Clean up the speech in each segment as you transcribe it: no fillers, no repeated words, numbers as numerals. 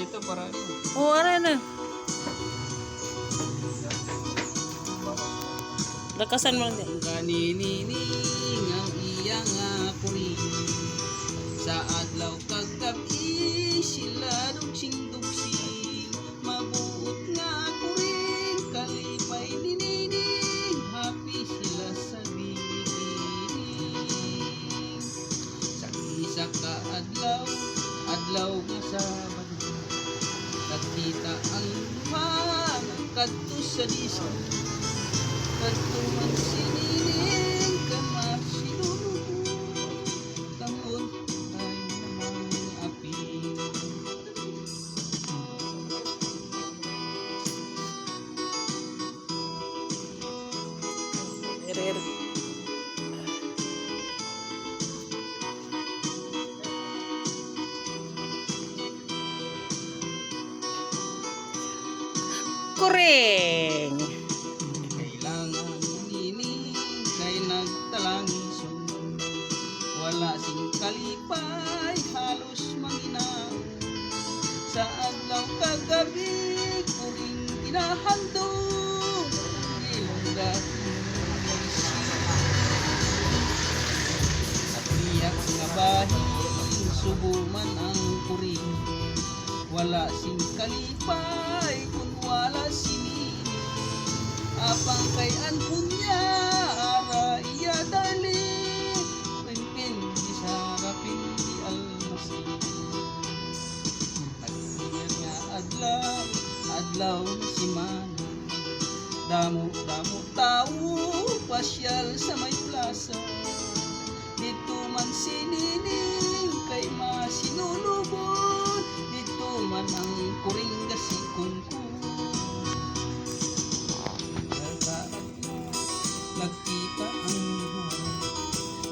dito para ano. Oh, ara na. Lakasan mo lang din. Kaninining ang iyang kuri. Sa adlaw kagabi sila dugsing-dugsing. Mabuot nga kuring kalipay ninining. Happy sila sa bibining. Sa isa ka adlaw nga Sabado. Nagkita ang mga kadto sa diso. Kadto man sinining ka masinunod. Tangod ay namang api. Erer. Kuring. Kailangan ninining kay nagtalangisong. Wala sing kalipay halos manginaw. Sa adlaw kagabi kuring ginahandog. Ilong dating sa tiyak nga bahin subuman ang kuring. Wala sing kalipay kung wala sinining. Apang kay anpunya ara iya dali. Pimpin di sarapin di almasin. Agniya nga adlaw si Mana. Damo tao pasyal sa may plaza. Dito man sinining kay masinulubon. Dito man ang kuring gasikon ko. Nagkita ang buwan,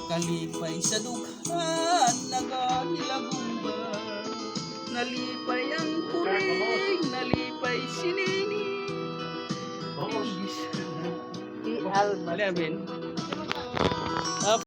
kalipay sa dughan, naganilagumba. Nalipay ang kuring, nalipay sinini. I alma. Alabin.